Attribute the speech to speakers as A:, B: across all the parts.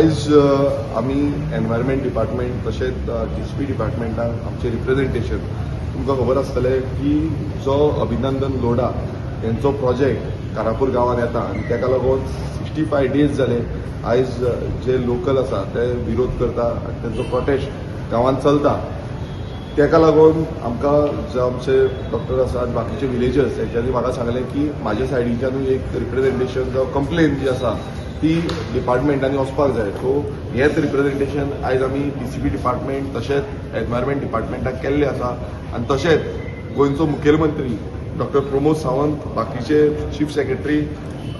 A: आयज आमी environment department तशेंच डीसीपी डिपार्टमेंटान आमचे रिप्रेझेंटेशन तुमकां खबर आसतलें की जो अभिनंदन लोढा यांचो प्रोजेक्ट कारापूर गांवांत येता आनी ताका लागून 65 डेज जाले आयज जे लोकल आसा ते विरोध करता आनी तांचो प्रोटेस्ट गांवांत चलता। ताका लागून आमकां जे आमचे डॉक्टर आसा आनी बाकीचे विलेजर्स हेंच्यांनी म्हाका सांगलें की म्हाज्या सायडीच्यानूय एक रिप्रेझेंटेशन जावं कंप्लेन जी आसा ती डिपार्टमेंटांनी वचपाक जाय। सो हेंच रिप्रेझेंटेशन आयज आमी डीसीपी डिपार्टमेंट तशेंच एनवायरमेंट डिपार्टमेंटाक केल्लें आसा आनी तशेंच गोंयचो मुखेलमंत्री डॉक्टर प्रमोद सावंत, बाकीचे चीफ सेक्रेटरी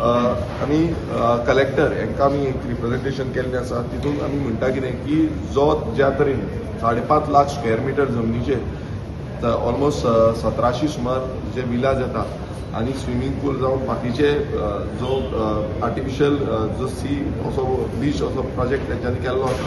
A: आनी कलेक्टर हांकां आमी एक रिप्रेझेंटेशन केल्लें आसा। तितून आमी म्हणटा कितें की जो ज्या तरेन 5.5 लाख स्क्वेअर मिटर जमनीचेर ऑलमोस्ट 1700 सुमार जे विलाज येता आनी स्विमींग पूल जावन बाकीचे जो आर्टिफिशियल जो सी असो बीच असो प्रोजेक्ट तेंच्यांनी केल्लो आसा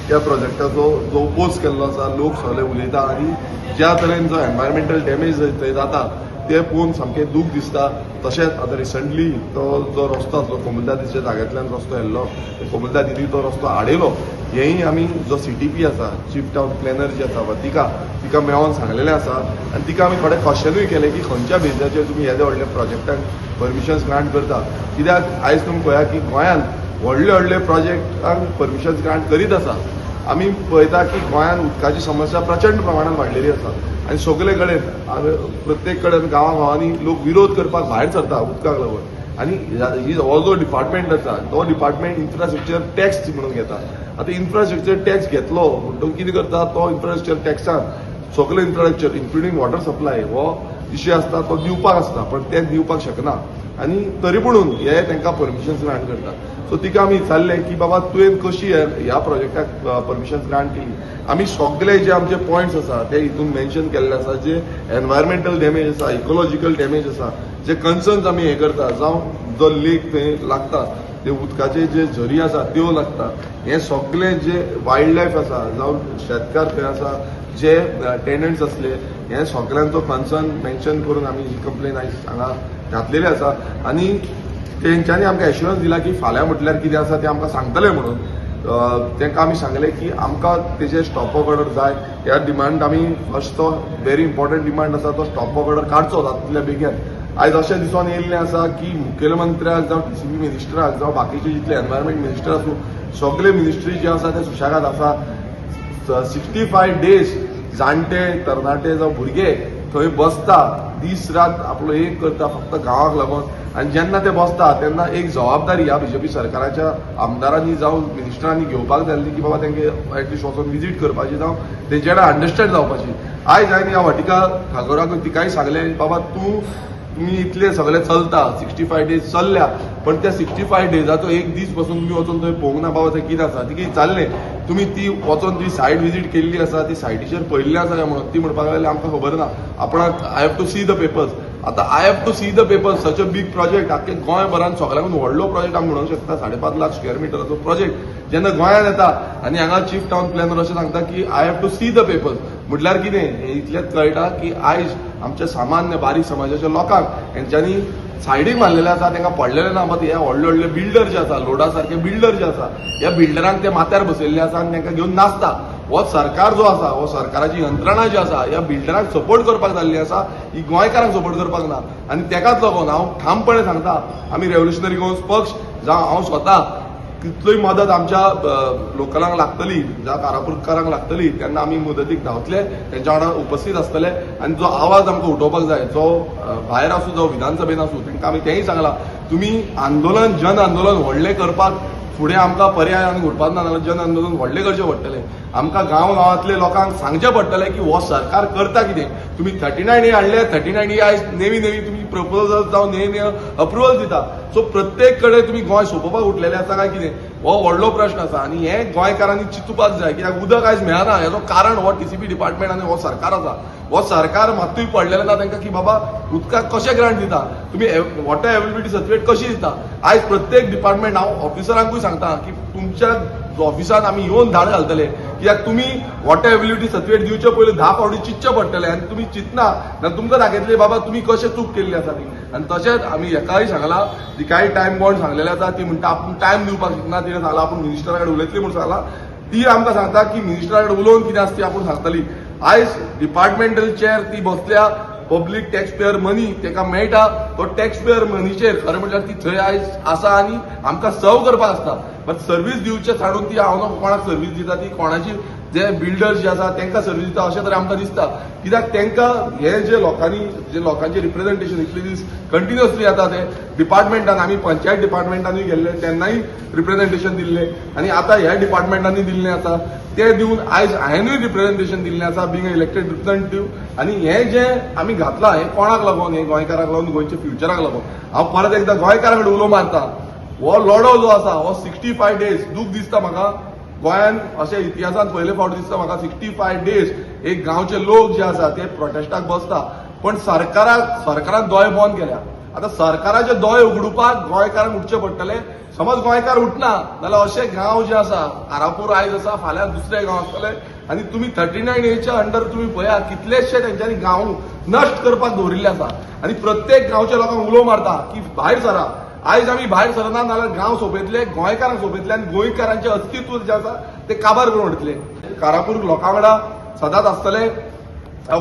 A: त्या प्रोजेक्टाचो जो ओपोज केल्लो आसा लोक सगळे उलयता आनी ज्या तरेन जो एनवायरमेंटल डॅमेज थंय जाता ते पळोवन सामकें दूख दिसता। तशेंच आतां रिसंटली तो जो रस्तो आसलो कोमुलदा दिच्या जाग्यांतल्यान रस्तो येल्लो कोमुलदा दिदी तो रस्तो आडयलो हेंय आमी जो सीटीपी आसा चीफ टावन प्लॅनर जी आसा तिका मेळोन सांगलेलें आसा आनी तिका आमी थोडें क्वेश्चनूय केलें की खंयच्या बेजाचेर तुमी येदे व्हडल्या प्रोजेक्टांक परमिशन्स ग्रांट करता। कित्याक आयज तुमी पळया की गोंयांत व्हडले व्हडले प्रोजेक्टांक परमिशन्स ग्रांट करीत आसा। आमी पळयता की गोंयांत उदकाची समस्या प्रचंड प्रमाणात वाडलेली आसा आनी सगळे कडेन प्रत्येक कडेन गांवांनी लोक विरोध करपाक भायर सरता उदकाक लागून आनी हो जो डिपार्टमेंट आसा तो डिपार्टमेंट इन्फ्रास्ट्रक्चर टॅक्स म्हणून घेता। आतां इन्फ्रास्ट्रक्चर टॅक्स घेतलो म्हणटून कितें करता तो इन्फ्रास्ट्रक्चर टॅक्सान सगळे इन्फ्रास्ट्रक्चर इन्क्लुडींग वॉटर सप्लाय हो इशू आसता तो दिवपाक आसता पण ते दिवपाक शकना आनी तरी पूण हे तांकां परमिशन्स ग्रांट करता। सो तिका आमी विचारलें की बाबा तुवें कशी ह्या प्रोजेक्टाक परमिशन्स ग्रांट केली। आमी सगळे जे आमचे पॉयंट्स आसा ते हितून मेन्शन केल्ले आसा जे एनवायरमेंटल डॅमेज आसा इकोलॉजिकल डॅमेज आसा जे कन्सर्न्स आमी हे करता जावं जो लेक थंय लागता ते उदकाचे जे झरी आसा त्यो लागता हे सगळे जे वायल्ड लायफ आसा जावं शेतकार थंय आसा जे टेनंट्स असले हे सगळ्यांचो कन्सर्न मेन्शन करून आमी ही कंप्लेन आयज हांगा घातलेली आसा आनी तेंच्यांनी आमकां एश्युरन्स दिला की फाल्यां म्हटल्यार कितें आसा तें आमकां सांगतले म्हणून। तांकां आमी सांगलें की आमकां तेजे स्टॉप वर्क ऑर्डर जाय। ह्या डिमांड आमी फर्स्ट तो व्हेरी इम्पॉर्टंट डिमांड आसा तो स्टॉप वर्क ऑर्डर काडचो जातल्या बेगीन। आयज अशें दिसून येयल्लें आसा की मुखेलमंत्र्याक जावं डीसीपी मिनिस्टराक जावं बाकीचे जितले एनवायरमेंट मिनिस्टर आसूं सगळे मिनिस्ट्री जे आसा ते सुशेगाद आसा। 65 डेज जाणटे तरणाटे जावं भुरगे थंय बसता दीस रात आपलो एक करता फक्त गांवाक लागून आनी जेन्ना ते बसता तेन्ना एक जबाबदारी ह्या बीजेपी सरकाराच्या आमदारांनी जावं मिनिस्टरांनी घेवपाक जाय की बाबा तांकां एटलिस्ट वचून विजीट करपाची जावं तेंचे कडेन अंडरस्टँड जावपाची। आयज हांवें ह्या वाटिका ठाकोराक तिकाय सांगलें बाबा तुमी इतले सगळे चलता 65 डेज चल्ल्या पण त्या 65 डेजाचो एक दीस पासून तुमी वचून थंय पळोवंक ना बाबा थंय कितें आसा ती चाललें तुमी ती वचून ती सायट विजीट केल्ली आसा ती सायटीचेर पळयल्ली आसा काय म्हणून ती म्हणपाक लागली आमकां खबर ना आपणाक I have to see the papers. आतां I have to see the papers such a big project आख्खे गोंयभरांत सगळ्यांकून व्हडलो प्रोजेक्ट आमी म्हणूंक शकता 5.5 लाख स्क्वेअर मिटराचो प्रोजेक्ट जेन्ना गोंयांत येता आनी हांगा चीफ टावन प्लॅनर अशें सांगता की I have to see the papers म्हटल्यार कितें हें इतलेंच कळटा की आयज आमच्या सामान्य बारीक समाजाच्या लोकांक हेंच्यांनी सायडीक मारलेले आसा तांकां पडलेले ना मात हे व्हडले व्हडले बिल्डर जे आसा लोडा सारखे बिल्डर जे आसा ह्या बिल्डरांक ते माथ्यार बसयल्ले आसा आनी तांकां घेवन नाचता। हो सरकार जो आसा हो सरकाराची यंत्रणा जी आसा ह्या बिल्डरांक सपोर्ट करपाक जाल्ली आसा ही गोंयकारांक सपोर्ट करपाक ना आनी तेकाच लागून हांव ठामपणे सांगता आमी रेव्होल्युशनरी गोंस पक्ष जावं हांव स्वता कितलोय मदत आमच्या लोकलांक लागतली ज्या कारापूरकारांक लागतली तेन्ना आमी मदतीक धांवतले तेंच्या वांगडा उपस्थित आसतले आनी जो आवाज आमकां उठोवपाक जाय जो भायर आसूं जावं विधानसभेन आसूं तांकां आमी तेंय सांगलां तुमी आंदोलन जन आंदोलन व्हडलें करपाक फुडें आमकां पर्याय आनी उरपाक ना जाल्यार जन आंदोलन व्हडलें करचें पडटलें। आमकां गांवांतले लोकांक सांगचें पडटलें की हो सरकार करता कितें। तुमी 39 हाडले 39 आयज नेवी तुमी प्रपोजल जावं नेवी अप्रुवल दिता। सो प्रत्येक कडेन तुमी गोंय सोंपोवपाक उठलेले आसा काय कितें हो व्हडलो प्रश्न आसा आनी हे गोंयकारांनी चिंतूपाक जाय कित्याक उदक आयज मेळना हेजो कारण हो टीसीपी डिपार्टमेंट आनी हो सरकार आसा। हो सरकार मात्तूय पडलेलो ना तांकां की बाबा उदकाक कशें ग्रांट दिता तुमी वॉटर अवेलेबिलिटी सर्टिफिकेट कशी दिता। आयज प्रत्येक डिपार्टमेंट हांव ऑफिसरांकूय सांगता की तुमच्या ऑफिसान आमी येवन धाड घालतले कित्याक तुमी वॉटर अवेलेबिलिटी सर्टिफिकेट दिवचे पयलीं 10 फावटी चिंतचें पडटलें आनी तुमी चिंतना जाल्यार तुमकां दाखयतले बाबा तुमी कशें चूक केल्ली आसा ती।
B: आनी तशेंच आमी हेकाय सांगलां जी काही टायम बॉन्ड सांगलेले आसा ती म्हणटा आपूण टायम दिवपाक शकना तिणें सांगलां आपूण मिनिस्टरा कडेन उलयतली म्हणून सांगलां ती आमकां सांगता की मिनिस्टरा कडेन उलोवन कितें आसा ती आपूण सांगतली आयज डिपार्टमेंटल चेअर ती बसल्या पब्लीक टॅक्स पेयर मनी तेका मेळटा तो टॅक्स पेयर मनीचेर खरें म्हटल्यार ती थंय आयज आसा आनी आमकां सर्व करपाक आसता बट सर्वीस दिवचे सांडून ती हांव कोणाक सर्वीस दिता ती कोणाची जे बिल्डर्स जे आसा तांकां सर्वीस दिता अशें तरी आमकां दिसता कित्याक तांकां हे जे लोकांचे रिप्रेझेंटेशन इतले दीस कंटिन्युअसली जाता ते डिपार्टमेंटान आमी पंचायत डिपार्टमेंटानूय गेल्ले तेन्नाय रिप्रेझेंटेशन दिल्ले आनी आतां ह्या डिपार्टमेंटांनी दिल्लें आसा ते दिवन आयज हांवेंनूय रिप्रेझेंटेशन दिल्लें आसा बींग इलेक्टेड रिप्रेझेंटेटिव्ह आनी हें जें आमी घातलां हें कोणाक लागून हें गोंयकाराक लागून गोंयच्या फ्युचराक लागून हांव परत एकदां गोंयकारा कडेन उलो मारता हो लढो जो आसा हो 65 डेज दूख दिसता म्हाका गोंयान अशें इतिहासान पयले फावट दिसता म्हाका 65 डेज एक गांवचे लोक जे आसा ते प्रोटेस्टाक बसता पण सरकारान दोळे बंद केल्या आतां सरकाराचे दोळे उगडुपाक गोंयकारांक उठचे पडटले समज गोंयकार उठना जाल्यार अशे गांव जे आसा कारापूर आयज आसा फाल्यां दुसरे गांव आसतले आनी तुमी 39 एच्या अंडर तुमी पळया कितलेशे तेंच्यांनी गांव नश्ट करपाक दवरिल्ले आसा आनी प्रत्येक गांवच्या लोकांक उलो मारता की भायर सरा आयज आमी भायर सरना जाल्यार गांव सोंपयतले गोंयकारांक सोंपयतले आनी गोंयकारांचें अस्तित्व जे आसा ते काबार करून उडयतले कारापूर लोकां वांगडा सदांच आसतले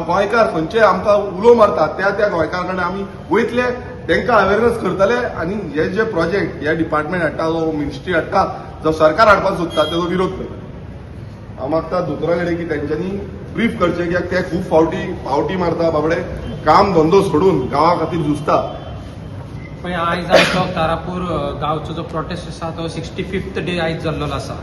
B: गोंयकार खंयचे आमकां उलो मारता त्या गोंयकारा कडेन आमी वयतले तांकां अवेरनेस करतले आनी हे जे प्रोजेक्ट हे डिपार्टमेंट हाडटा जो मिनिस्ट्री हाडटा जो सरकार हाडपाक सोदता ताचो विरोध करता हांव मागता दोतोरा कडेन की तेंच्यांनी ब्रीफ करचें कित्याक ते खूब फावटी मारता बाबडे काम धंदो सोडून गांवा खातीर झुजता
C: पण आयज आमचो कारापूर गांवचो जो प्रोटेस्ट आसा तो 65th डे आयज जाल्लो आसा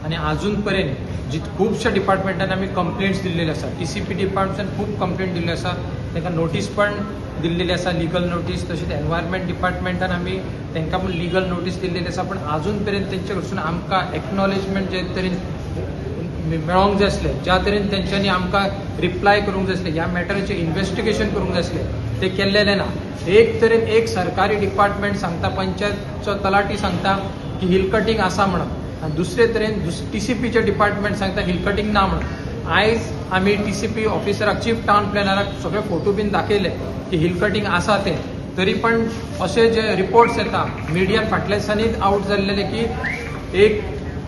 C: आनी अजून पर्यंत खुबश्या डिपार्टमेंटान आमी कंप्लेंट्स दिल्लेले आसा TCP डिपार्टमेंटान खूब कंप्लेंट दिल्ली आसा तांकां नोटीस पण दिल्लेली आसा लिगल नोटीस तशेंच एनवायरमेंट डिपार्टमेंटान आमी तांकां पण लिगल नोटीस दिल्लेली आसा पण अजून पर्यंत तेंचे कडसून आमकां एक्नॉलेजमेंट जे तरेन मेळोंक जाय आसलें ज्या तरेन तेंच्यांनी आमकां रिप्लाय करूंक जाय आसलें ह्या मॅटराचेर इन्व्हेस्टिगेशन करूंक जाय आसलें ते केल्लेलें ना एक तरेन एक सरकारी डिपार्टमेंट सांगता पंचायतचो तलाटी सांगता की हिल कटींग आसा म्हणून आनी दुसरे तरेन TCPचे डिपार्टमेंट सांगता हिल कटींग ना म्हणून आयज आमी TCP ऑफिसराक चीफ टावन प्लॅनराक सगळे फोटो बीन दाखयले की हिल कटींग आसा ते तरी पण असे जे रिपोर्ट्स येता मिडियान फाटल्या दिसांनी आउट जाल्लेले की एक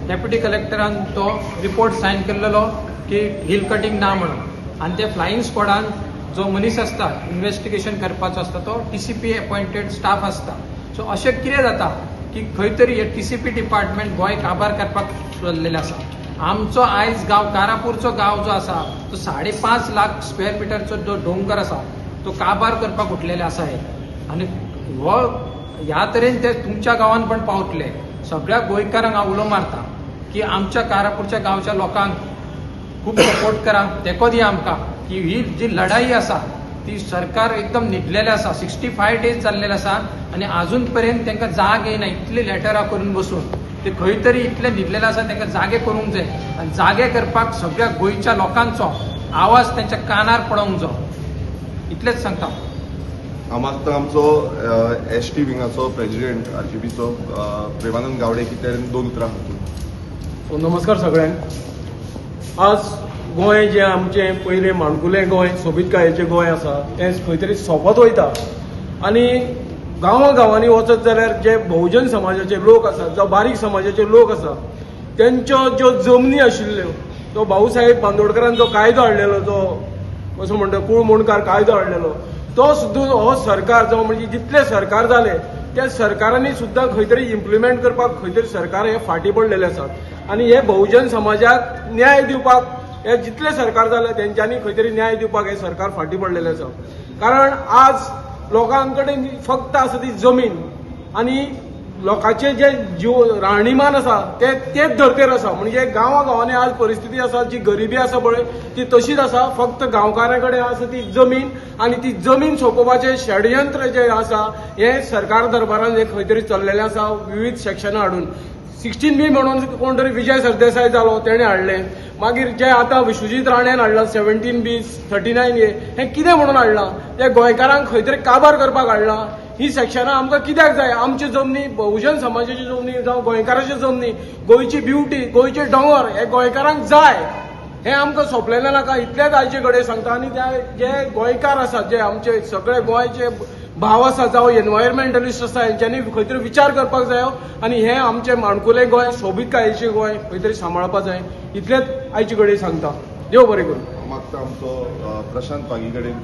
C: डेप्युटी कलेक्टरान तो रिपोर्ट सायन केल्लो की हिल कटींग ना म्हणून आनी ते फ्लायींग स्क्वॉडान जो मनीस आसता इन्व्हेस्टिगेशन करपाचो आसता तो TCP अपॉइंटेड स्टाफ आसता सो अशें कितें जाता की खंय तरी हे TCP डिपार्टमेंट गोंय काबार करपाक सोदलेले आसा आमचो आयज गांव कारापूरचो गांव जो आसा तो 5.5 लाख स्क्वेअर मिटरचो जो डोंगर आसा तो काबार करपाक उठलेले आसा हे आनी हो ह्या तरेन ते तुमच्या गांवान पण पावतले सगळ्या गोंयकारांक हांव उलो मारता की आमच्या कारापूरच्या गांवच्या लोकांक खूब सपोर्ट करा तेको दिया आमकां की ही जी लढाई आसा ती सरकार एकदम न्हिदलेलें आसा 65 डेज जाल्लेले आसा आनी अजून पर्यंत तांकां जाग येयना इतली लेटरां करून बसून ते खंय तरी इतले न्हिदलेले आसा तांकां जागे करूंक जाय आनी जागे करपाक सगळ्या गोंयच्या लोकांचो आवाज तांच्या कानार पडोंक जाय इतलेंच सांगता
A: हांव मागता आमचो ST विंगाचो प्रेसिडेंट RGPचो प्रेमानंद गावडे की ते 2 उतरां
D: सो नमस्कार सगळ्यांक आज गोंय जें आमचें पयलें माणकुलें गोंय सोबीतकायेचें गोंय आसा तें खंय तरी सोंपत वयता आनी गांवांनी वचत जाल्यार जे बहुजन समाजाचे लोक आसा जावं बारीक समाजाचे लोक आसा तेंच्यो ज्यो जमनी आशिल्ल्यो तो भाऊसाहेब बांदोडकरान जो कायदो हाडलेलो जो कसो म्हणटा कूळ मुणकार कायदो हाडलेलो तो सुद्दां हो सरकार जो म्हणजे जितले सरकार जाले त्या सरकारांनी सुद्दां खंय तरी इम्प्लिमेंट करपाक खंय तरी सरकार हे फाटी पडलेले आसात आनी हे बहुजन समाजाक न्याय दिवपाक हे जितले सरकार जाले तेंच्यांनी खंय तरी न्याय दिवपाक हे सरकार फाटी पडलेले आसा कारण आज लोकांकडेन फक्त आसा ती जमीन आनी लोकांचे जे जीव राहणीमान आसा तेच धर्तेर आसा म्हणजे गांवांनी आज परिस्थिती आसा जी गरिबी आसा पळय ती तशीच आसा फक्त गांवकारां कडेन आसा ती जमीन आनी ती जमीन सोंपोवपाचें षडयंत्र जे आसा हे सरकार दरबारान हे खंय तरी चल्लेलें आसा विविध सेक्शनां हाडून 16B म्हणून कोण तरी विजय सरदेसाय जालो तेणें हाडलें मागीर जे आतां विश्वजीत राणेन हाडलां 17B 39A हें कितें म्हणून हाडलां ते गोंयकारांक खंय तरी काबार करपाक हाडलां ही सेक्शनां आमकां कित्याक जाय आमच्यो जमनी बहुजन समाजाच्यो जमनी जावं गोंयकाराच्यो जमनी गोंयची ब्युटी गोंयचे दोंगर हे गोंयकारांक जाय हें आमकां सोंपलेलें नाका इतलेंच आयचे कडेन सांगता आनी जे गोंयकार आसात जे आमचे सगळे गोंयचे भाव आसा जावं एनवायरमेंटलिस्ट आसा हेंच्यांनी खंय तरी विचार करपाक जायो आनी हें आमचें माणकुलें गोंय सोबीत कायेचें गोंय खंय तरी सांबाळपाक जाय इतलेंच आयचे कडेन सांगता देव बरें करूं.
A: मागता आमचो प्रशांत पागी कडेन